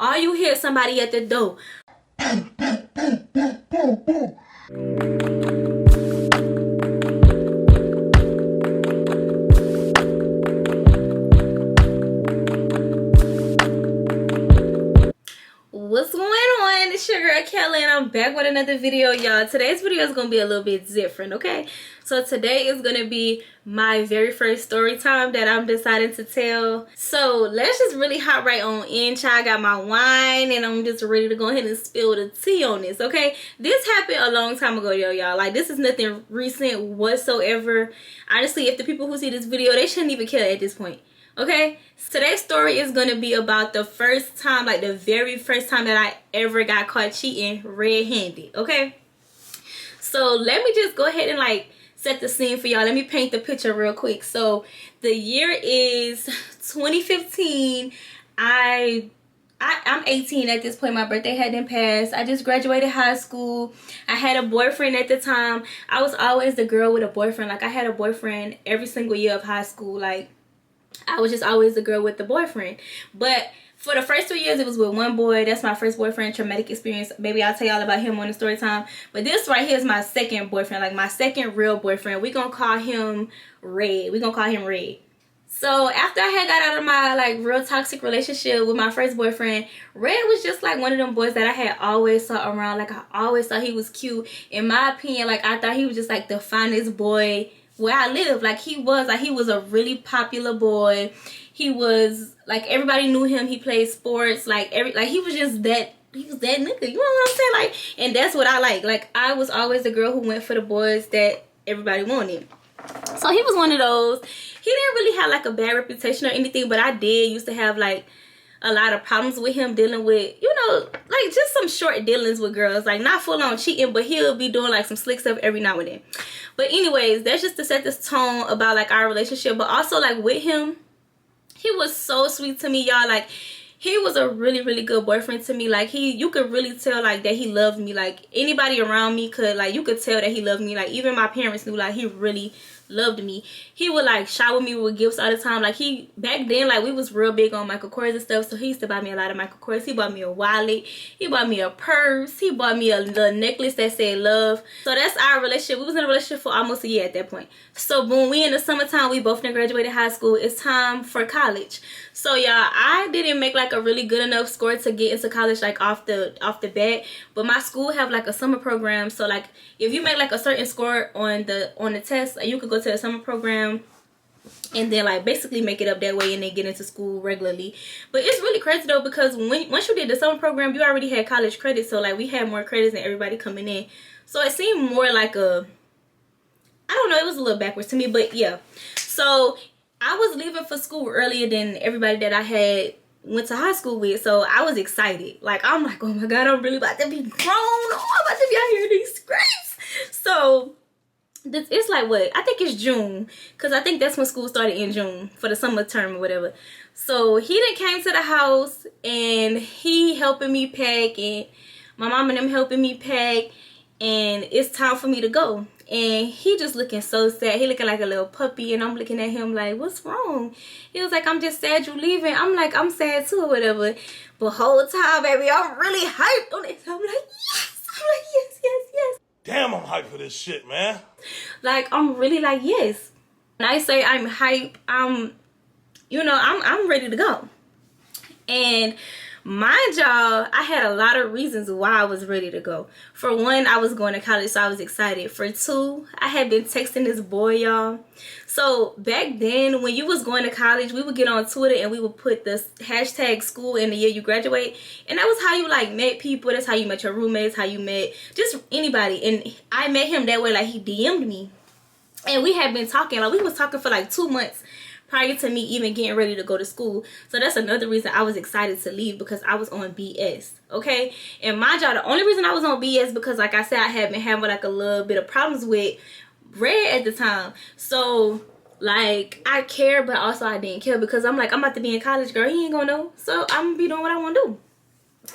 All you hear is somebody at the door. What's going on? It's your girl Kelly and I'm back with another video, y'all. Today's video is gonna be a little bit different, okay? So today is gonna be my very first story time that I'm deciding to tell. So let's just really hop right on in, child. I got my wine and I'm just ready to go ahead and spill the tea on this, okay? This happened a long time ago, y'all. Like, this is nothing recent whatsoever. Honestly, if the people who see this video, they shouldn't even care at this point. Okay, so today's story is going to be about the first time, like the very first time that I ever got caught cheating red-handed, okay? So let me just go ahead and like set the scene for y'all. Let me paint the picture real quick. So the year is 2015. I'm 18 at this point. My birthday hadn't passed. I just graduated high school. I had a boyfriend at the time. I was always the girl with a boyfriend. Like, I had a boyfriend every single year of high school. Like, I was just always the girl with the boyfriend. But for the first 3 years, it was with one boy. That's my first boyfriend. Traumatic experience. Maybe I'll tell y'all about him on the story time. But this right here is my second boyfriend. Like, my second real boyfriend. We're going to call him Red. We're going to call him Red. So after I had got out of my like real toxic relationship with my first boyfriend, Red was just like one of them boys that I had always saw around. Like, I always thought he was cute. In my opinion, like, I thought he was just like the finest boy where I live. Like, he was a really popular boy. He was like, everybody knew him. He played sports. Like, he was just that. He was that nigga. You know what I'm saying? Like, and that's what I like. Like, I was always the girl who went for the boys that everybody wanted. So he was one of those. He didn't really have like a bad reputation or anything, but I used to have like a lot of problems with him dealing with, you know, like just some short dealings with girls. Like, not full on cheating, but he'll be doing like some slick stuff every now and then. But anyways, that's just to set this tone about like our relationship. But also, like, with him, he was so sweet to me, y'all. Like, he was a really, really good boyfriend to me. Like, you could really tell like that he loved me. Like, anybody around me could, like, you could tell that he loved me. Like, even my parents knew like he really loved me. He would like shower me with gifts all the time. Like, he back then, like, we was real big on Michael Kors and stuff, so he used to buy me a lot of Michael Kors. He bought me a wallet, he bought me a purse, he bought me a little necklace that said love. So that's our relationship. We was in a relationship for almost a year at that point. So boom, we in the summertime, we both done graduated high school. It's time for college. So y'all, I didn't make like a really good enough score to get into college like off the bat, but my school have like a summer program. So like, if you make like a certain score on the test, like, you could go to a summer program and then like basically make it up that way and then get into school regularly. But it's really crazy though, because once you did the summer program, you already had college credits. So like, we had more credits than everybody coming in. So it seemed more like I don't know, it was a little backwards to me, but yeah. So I was leaving for school earlier than everybody that I had went to high school with, so I was excited. Like, I'm like, oh my god, I'm really about to be grown. Oh, I'm about to be out here in these streets. So it's like, what, I think it's June, because I think that's when school started, in June, for the summer term or whatever. So he done came to the house and he helping me pack, and my mom and them helping me pack, and it's time for me to go. And he just looking so sad. He looking like a little puppy, and I'm looking at him like, what's wrong? He was like, I'm just sad you leaving. I'm like, I'm sad too or whatever. But whole time, baby, I'm really hyped on it. I'm like, yes. I'm like, yes, yes, yes. Damn, I'm hyped for this shit, man. Like, I'm really like, yes. When I say I'm hyped, you know, I'm ready to go. And mind y'all, I had a lot of reasons why I was ready to go. For one, I was going to college, so I was excited. For two, I had been texting this boy, y'all. So back then, when you was going to college, we would get on Twitter and we would put the hashtag school in the year you graduate. And that was how you like met people. That's how you met your roommates, how you met just anybody. And I met him that way. Like, he DM'd me. And we had been talking. Like, we was talking for like 2 months prior to me even getting ready to go to school. So that's another reason I was excited to leave, because I was on BS, okay? And mind y'all, the only reason I was on BS because, like I said, I had been having like a little bit of problems with Red at the time. So like, I cared, but also I didn't care, because I'm like, I'm about to be in college, girl. He ain't gonna know, so I'm gonna be doing what I want to do.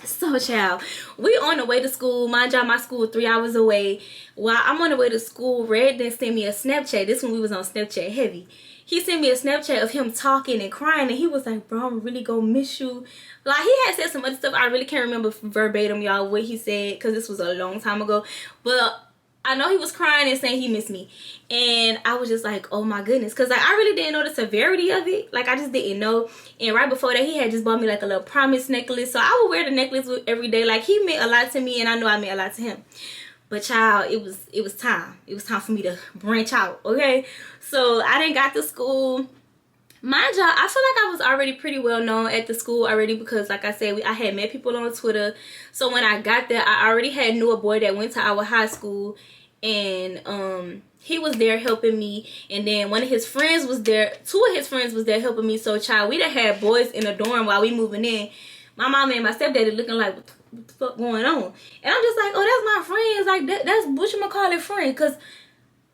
So child, we on the way to school. Mind y'all, my school 3 hours away. While I'm on the way to school, Red then sent me a Snapchat. This when we was on Snapchat heavy. he sent me a Snapchat of him talking and crying, and he was like, bro, I'm really gonna miss you. Like, he had said some other stuff. I really can't remember verbatim, y'all, what he said, because this was a long time ago. But I know he was crying and saying he missed me. And I was just like, oh my goodness. Because, like, I really didn't know the severity of it. Like, I just didn't know. And right before that, he had just bought me, like, a little promise necklace. So I would wear the necklace every day. Like, he meant a lot to me, and I know I meant a lot to him. But, child, it was time. It was time for me to branch out, okay? So I didn't got to school. Mind y'all, I feel like I was already pretty well known at the school already, because like I said, I had met people on Twitter. So when I got there, I already knew a boy that went to our high school, and he was there helping me. And then one of his friends was there, 2 of his friends was there helping me. So child, we done had boys in the dorm while we moving in. My mama and my stepdaddy looking like, what the fuck going on? And I'm just like, oh, that's my friends. Like, that's whatchamacallit friend. Because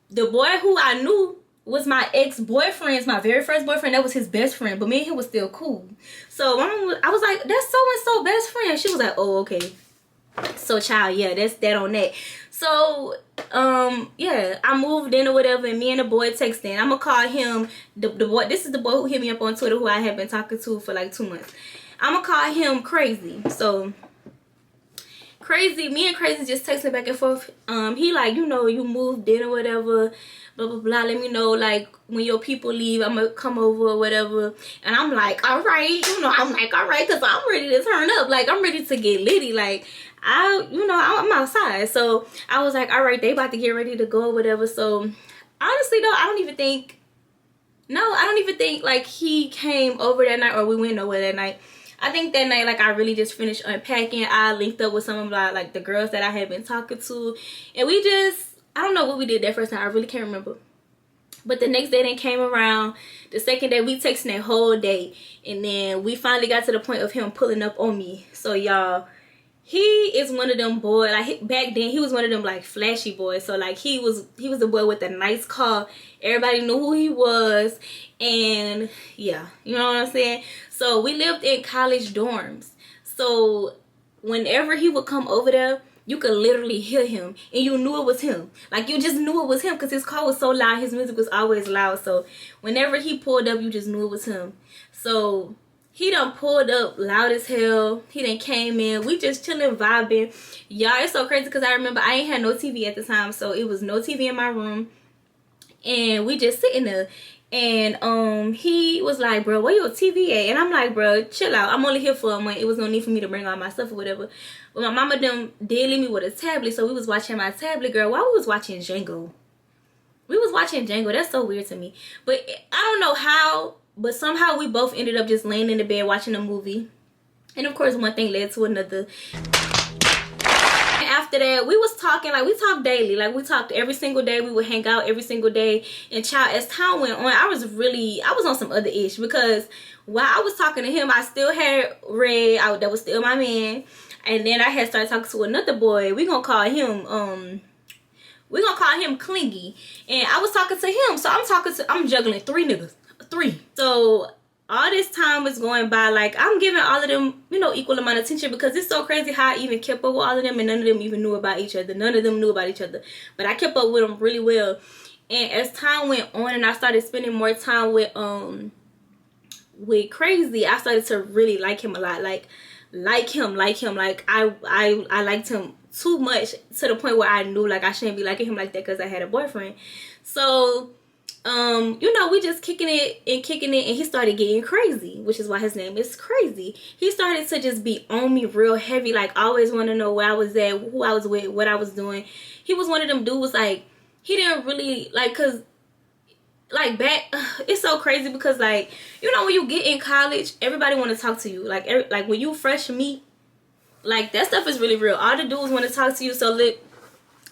the boy who I knew was my ex-boyfriend's, my very first boyfriend. That was his best friend, but me and him was still cool. So I was like, that's so-and-so best friend. She was like, oh, okay. So child, yeah, that's that on that. So yeah, I moved in or whatever, and me and the boy texting. I'm gonna call him the boy. This is the boy who hit me up on Twitter, who I have been talking to for like 2 months. I'm gonna call him Crazy. So Crazy, me and Crazy just texting back and forth. He like, you know, you moved in or whatever, blah blah blah, let me know like when your people leave, I'm gonna come over or whatever. And I'm like, all right, you know, I'm like, all right, because I'm ready to turn up. Like, I'm ready to get litty. Like, I'm outside. So I was like, all right, they about to get ready to go or whatever. So honestly though, I don't even think like he came over that night or we went nowhere that night. I think that night, like, I really just finished unpacking. I linked up with some of like the girls that I had been talking to, and we just, I don't know what we did that first time. I really can't remember. But the next day then came around. The second day, we texted that whole day, and then we finally got to the point of him pulling up on me. So y'all, he is one of them boys. Like, back then, he was one of them like flashy boys. So like, he was the boy with a nice car. Everybody knew who he was, and yeah, you know what I'm saying. So we lived in college dorms. So whenever he would come over there, you could literally hear him, and you knew it was him. Like, you just knew it was him because his car was so loud. His music was always loud. So whenever he pulled up, you just knew it was him. So he done pulled up loud as hell. He done came in. We just chilling, vibing. Y'all, it's so crazy because I remember I ain't had no TV at the time. So it was no TV in my room. And we just sitting there. And he was like, bro, where your TV at? And I'm like, bro, chill out. I'm only here for a month. It was no need for me to bring all my stuff or whatever. But my mama did leave me with a tablet. So we was watching my tablet, girl, while we was watching Django. We was watching Django. That's so weird to me. But I don't know how, but somehow we both ended up just laying in the bed watching a movie. And of course, one thing led to another. After that, we was talking, like, we talked daily. Like, we talked every single day. We would hang out every single day. And child, as time went on, I was on some other ish, because while I was talking to him, I still had Red out. That was still my man. And then I had started talking to another boy. We gonna call him Clingy. And I was talking to him. So I'm juggling 3 niggas. 3. So all this time was going by, like, I'm giving all of them, you know, equal amount of attention, because it's so crazy how I even kept up with all of them, and none of them even knew about each other. None of them knew about each other. But I kept up with them really well. And as time went on and I started spending more time with Crazy, I started to really like him a lot. Like him. Like, I liked him too much, to the point where I knew, like, I shouldn't be liking him like that because I had a boyfriend. So you know, we just kicking it, and he started getting crazy, which is why his name is Crazy. He started to just be on me real heavy, like, always want to know where I was at, who I was with, what I was doing. He was one of them dudes, like, he didn't really, like, cause like back, it's so crazy because, like, you know, when you get in college, everybody want to talk to you, like when you fresh meat, like, that stuff is really real. All the dudes want to talk to you. So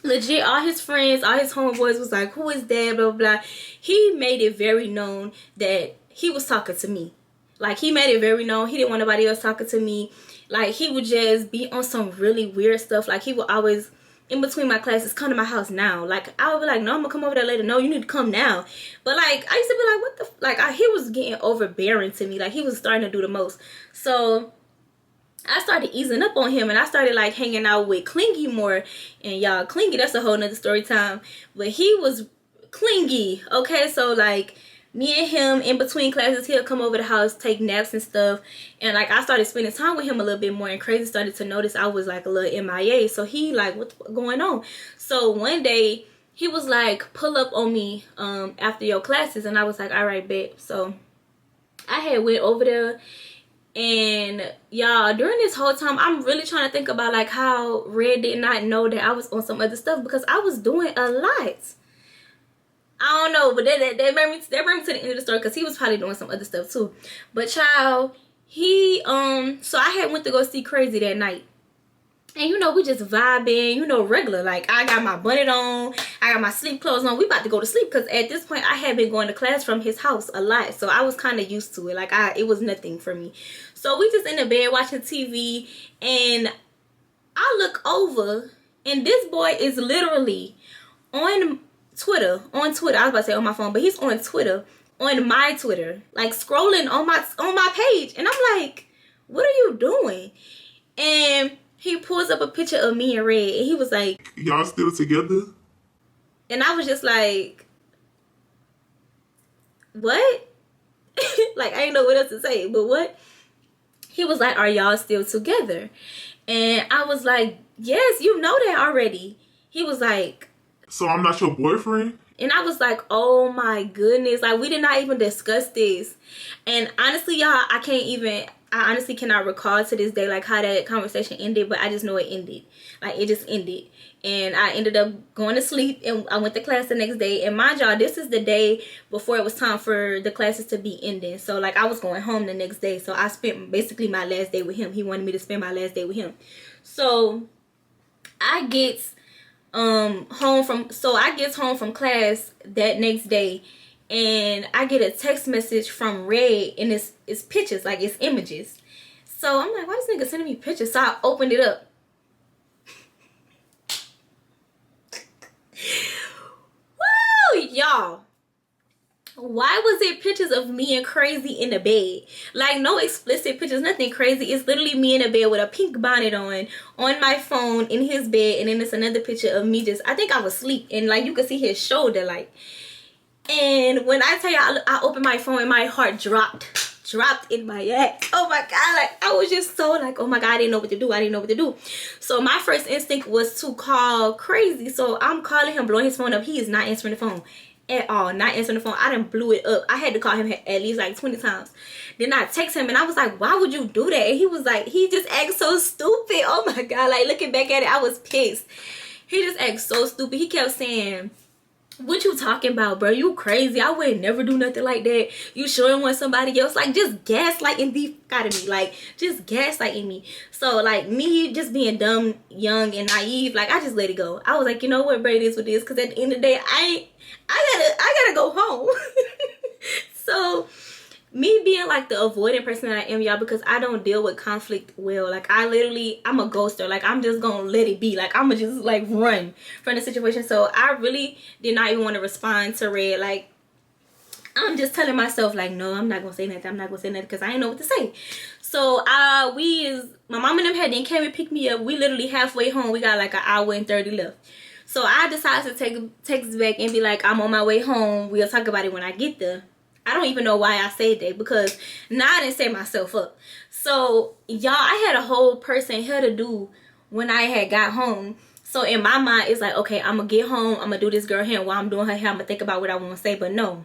legit, all his friends, all his homeboys was like, who is that, blah, blah, blah. He made it very known that he was talking to me. Like, he made it very known he didn't want nobody else talking to me. Like, he would just be on some really weird stuff. Like, he would always, in between my classes, come to my house now. Like, I would be like, no, I'm gonna come over there later. No, you need to come now. But, like, I used to be like, what the like, he was getting overbearing to me. Like, he was starting to do the most. So I started easing up on him, and I started, like, hanging out with Clingy more. And y'all, Clingy, that's a whole nother story time. But he was clingy, okay? So, like, me and him, in between classes, he'll come over the house, take naps and stuff. And like, I started spending time with him a little bit more, and Crazy started to notice I was like a little MIA. So he like, what's going on? So one day he was like, pull up on me after your classes. And I was like, all right, bet. So I had went over there. And y'all, during this whole time, I'm really trying to think about like how Red did not know that I was on some other stuff, because I was doing a lot. I don't know, but that brought me to the end of the story, because he was probably doing some other stuff too. But child, he so I had went to go see Crazy that night. And you know, we just vibing, you know, regular. Like, I got my bonnet on, I got my sleep clothes on. We about to go to sleep, because at this point I had been going to class from his house a lot. So I was kind of used to it. Like, it was nothing for me. So we just in the bed watching TV, and I look over, and this boy is literally on Twitter. I was about to say on my phone, but he's on Twitter, on my Twitter, like scrolling on my page. And I'm like, what are you doing? And he pulls up a picture of me and Red, and he was like, y'all still together? And I was just like, what? Like, I didn't know what else to say, but what? He was like, are y'all still together? And I was like, yes, you know that already. He was like, so I'm not your boyfriend? and I was like, oh my goodness, like, we did not even discuss this. And honestly, y'all, I honestly cannot recall to this day like how that conversation ended, but I just know it ended. Like, it just ended. And I ended up going to sleep, and I went to class the next day. And mind y'all, this is the day before it was time for the classes to be ending. So like, I was going home the next day. So I spent basically my last day with him. He wanted me to spend my last day with him. So I get home from class that next day, and I get a text message from Red, and it's pictures, like it's images. So I'm like, why is this nigga sending me pictures? So I opened it up. Woo, y'all. Why was it pictures of me and Crazy in the bed? Like, no explicit pictures, nothing crazy. It's literally me in the bed with a pink bonnet on my phone in his bed. And then it's another picture of me just, I think I was asleep, and like, you could see his shoulder, like. And when I tell you, I opened my phone and my heart dropped in my ass. Oh my God, like, I was just so like, oh my God, I didn't know what to do. So my first instinct was to call Crazy. So I'm calling him, blowing his phone up. He is not answering the phone at all, not answering the phone. I done blew it up. I had to call him at least like 20 times. Then I text him, and I was like, why would you do that? And he was like, he just acts so stupid. Oh my God, like, looking back at it, I was pissed. He just acts so stupid. He kept saying, what you talking about, bro? You crazy. I would never do nothing like that. You sure want somebody else? Like, just gaslighting the fuck out of me. Like, just gaslighting me. So like, me just being dumb, young, and naive, like, I just let it go. I was like, you know what, bro, it is what it is. Because at the end of the day, I gotta go home. So me being like the avoidant person that I am, y'all, because I don't deal with conflict well. Like, I'm a ghoster. Like, I'm just gonna let it be. Like, I'm gonna just like run from the situation. So I really did not even want to respond to Red. Like, I'm just telling myself, like, no, I'm not gonna say nothing. I'm not gonna say nothing, because I didn't know what to say. So my mom and them had then came and picked me up. We literally halfway home. We got like an hour and 30 left. So I decided to take a text back and be like, I'm on my way home. We'll talk about it when I get there. I don't even know why I said that, because now I didn't set myself up. So y'all, I had a whole person here to do when I had got home. So in my mind, it's like, okay, I'm gonna get home, I'm gonna do this girl hair, and while I'm doing her hair, I'm gonna think about what I want to say. But no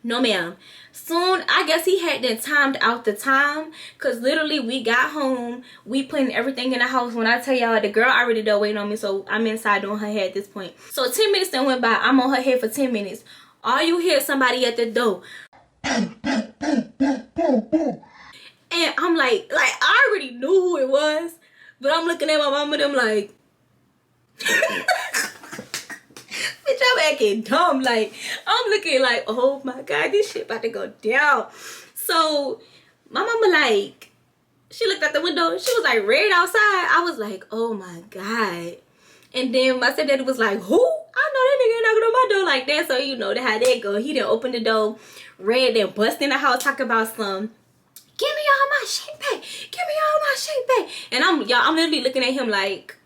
ma'am. Soon, I guess he had then timed out the time, because literally we got home, we putting everything in the house. When I tell y'all, the girl already done waiting on me, so I'm inside doing her hair at this point. So 10 minutes then went by. I'm on her hair for 10 minutes. All you hear somebody at the door. And I'm like I already knew who it was, but I'm looking at my mom and I'm like, bitch, I'm acting dumb. Like, I'm looking like, oh my God, this shit about to go down. So my mama, like, she looked out the window. She was like, Red outside. I was like, oh my God. And then my stepdaddy was like, who? I know that nigga knocking on my door like that. So you know how that go. He done opened the door. Red then bust in the house talking about some, give me all my shit back. Give me all my shit back. And I'm literally looking at him like,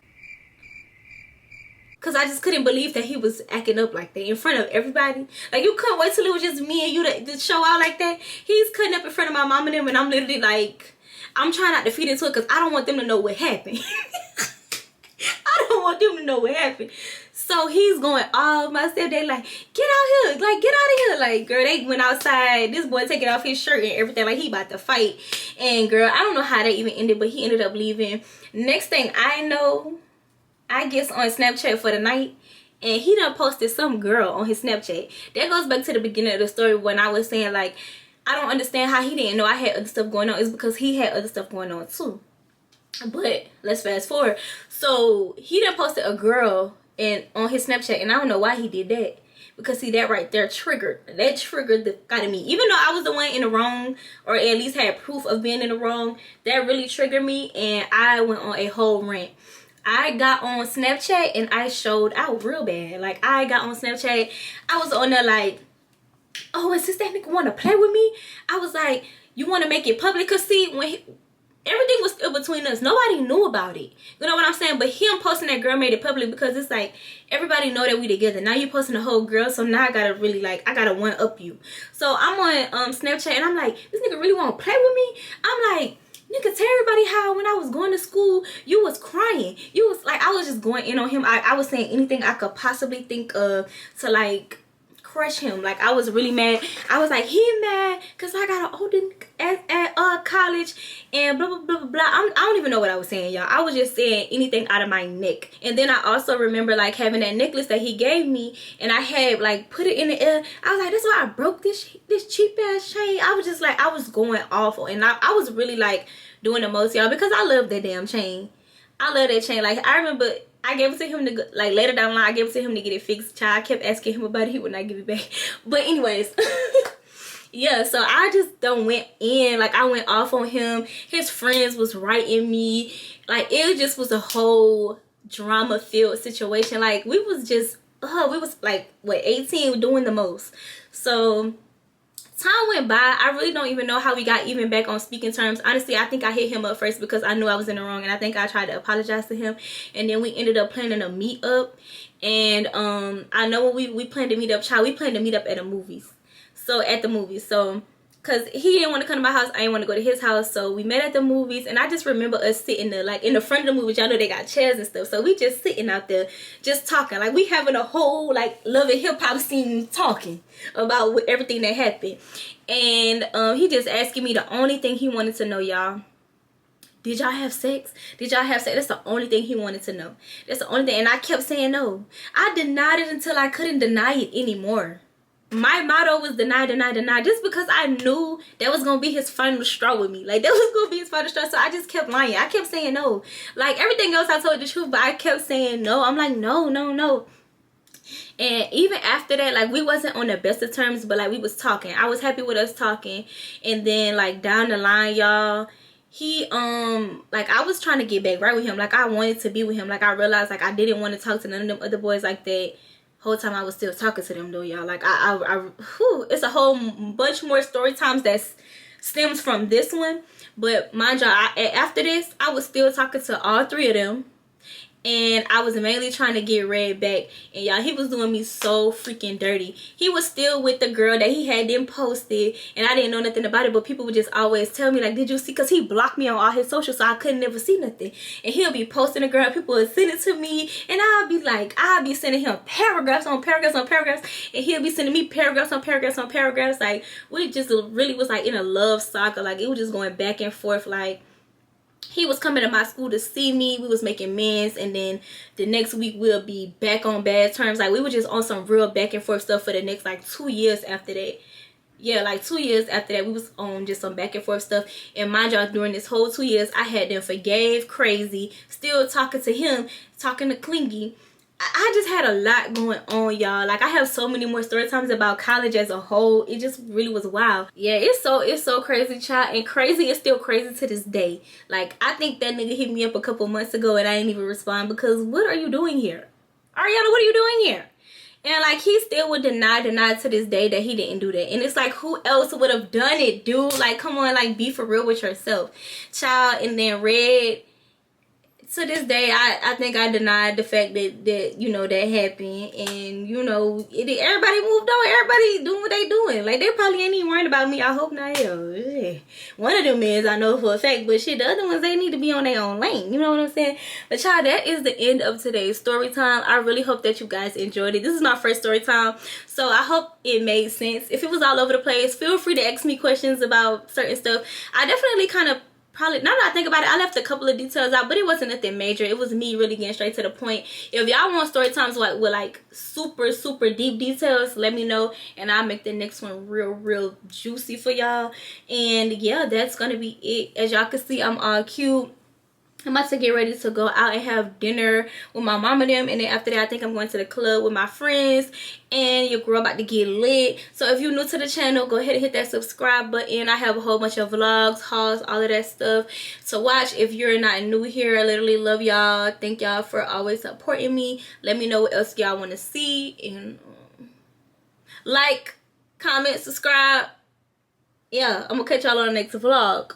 Because I just couldn't believe that he was acting up like that in front of everybody. Like, you couldn't wait till it was just me and you to show out like that. He's cutting up in front of my mom and them, and I'm literally like, I'm trying not to feed into it because I don't want them to know what happened. I don't want them to know what happened. So he's going off. My stepdad like, get out here. Like, get out of here. Like, girl, they went outside. This boy taking off his shirt and everything. Like, he about to fight. And, girl, I don't know how that even ended, but he ended up leaving. Next thing I know, I guess on Snapchat for the night, and he done posted some girl on his Snapchat. That goes back to the beginning of the story when I was saying, like, I don't understand how he didn't know I had other stuff going on. It's because he had other stuff going on too. But let's fast forward. So he done posted a girl on his Snapchat, and I don't know why he did that. Because see, that right there triggered the out of me. Even though I was the one in the wrong, or at least had proof of being in the wrong, that really triggered me, and I went on a whole rant. I got on Snapchat and I showed out real bad. Like, I got on Snapchat, I was on there like, oh, is this that nigga want to play with me? I was like, you want to make it public? Because see, when everything was still between us, nobody knew about it. You know what I'm saying? But him posting that girl made it public because it's like, everybody know that we together. Now you posting the whole girl, so now I gotta really, like, I gotta one up you. So I'm on Snapchat and I'm like, this nigga really want to play with me? I'm like, nigga, tell everybody how when I was going to school, you was crying. You was like, I was just going in on him. I was saying anything I could possibly think of to, like, crush him. Like, I was really mad. I was like, he mad because I got an older at college and blah blah blah blah blah. I don't even know what I was saying, y'all. I was just saying anything out of my neck. And then I also remember, like, having that necklace that he gave me, and I had, like, put it in the air. I was like, that's why I broke this cheap ass chain. I was just like, I was going awful, and I was really, like, doing the most, y'all, because I love that damn chain. I love that chain. Like, I remember I gave it to him to, like, later down the line, I gave it to him to get it fixed. Child, I kept asking him about it. He would not give it back. But anyways, yeah, so I just done went in. Like, I went off on him. His friends was writing me. Like, it just was a whole drama-filled situation. Like, we was just, we was, like, what, 18, doing the most. So time went by. I really don't even know how we got even back on speaking terms. Honestly, I think I hit him up first because I knew I was in the wrong, and I think I tried to apologize to him, and then we ended up planning a meet up. And I know when we planned to meet up, child, we planned to meet up at the movies. So at the movies, so because he didn't want to come to my house, I didn't want to go to his house, so we met at the movies. And I just remember us sitting there, like, in the front of the movies. Y'all know they got chairs and stuff, so we just sitting out there just talking, like we having a whole, like, love and hip-hop scene, talking about everything that happened. And he just asking me the only thing he wanted to know, y'all, did y'all have sex? Did y'all have sex? That's the only thing he wanted to know. That's the only thing. And I kept saying no. I denied it until I couldn't deny it anymore. My motto was deny, deny, deny, just because I knew that was gonna be his final straw with me. Like, that was gonna be his final straw. So I just kept lying. I kept saying no. Like, everything else I told the truth, but I kept saying no. I'm like, no, no, no. And even after that, like, we wasn't on the best of terms, but, like, we was talking. I was happy with us talking. And then, like, down the line, y'all, he like, I was trying to get back right with him. Like, I wanted to be with him. Like, I realized, like, I didn't want to talk to none of them other boys like that. Whole time I was still talking to them though, y'all. Like, it's a whole bunch more story times that stems from this one. But mind y'all, after this, I was still talking to all three of them. And I was mainly trying to get Red back. And y'all, he was doing me so freaking dirty. He was still with the girl that he had then posted. And I didn't know nothing about it. But people would just always tell me, like, did you see? Because he blocked me on all his socials, so I couldn't never see nothing. And he'll be posting the girl. People would send it to me. And I'll be like, I'll be sending him paragraphs on paragraphs on paragraphs. And he'll be sending me paragraphs on paragraphs on paragraphs. Like, we just really was, like, in a love saga. Like, it was just going back and forth. Like, he was coming to my school to see me. We was making amends, and then the next week we'll be back on bad terms. Like, we were just on some real back and forth stuff for the next, like, 2 years after that. Yeah, like 2 years after that, we was on just some back and forth stuff. And mind y'all, during this whole 2 years, I had them forgave crazy, still talking to him, talking to Clingy. I just had a lot going on, y'all. Like, I have so many more story times about college as a whole. It just really was wild. Yeah, it's so crazy, child. And crazy is still crazy to this day. Like, I think that nigga hit me up a couple months ago and I didn't even respond because what are you doing here? Ariana, what are you doing here? And, like, he still would deny to this day that he didn't do that. And it's like, who else would have done it, dude? Like, come on, like, be for real with yourself, child. And then Red to this day, I think I denied the fact that you know that happened, and you know everybody moved on. Everybody doing what they doing. Like they probably ain't even worried about me. I hope not. Hell, yeah. One of them is I know for a fact, but shit, the other ones they need to be on their own lane. You know what I'm saying? But y'all, that is the end of today's story time. I really hope that you guys enjoyed it. This is my first story time, so I hope it made sense. If it was all over the place, feel free to ask me questions about certain stuff. I definitely kind of probably, now that I think about it, I left a couple of details out, but it wasn't nothing major. It was me really getting straight to the point. If y'all want story times with like super deep details, let me know, and I'll make the next one real juicy for y'all. And yeah, that's gonna be it. As y'all can see, I'm all cute. I'm about to get ready to go out and have dinner with my mom and them, and then after that I think I'm going to the club with my friends, and your girl about to get lit. So if you're new to the channel, go ahead and hit that subscribe button. I have a whole bunch of vlogs, hauls, all of that stuff to watch. If you're not new here, I literally love y'all. Thank y'all for always supporting me. Let me know what else y'all want to see, and like, comment, subscribe. Yeah, I'm gonna catch y'all on the next vlog.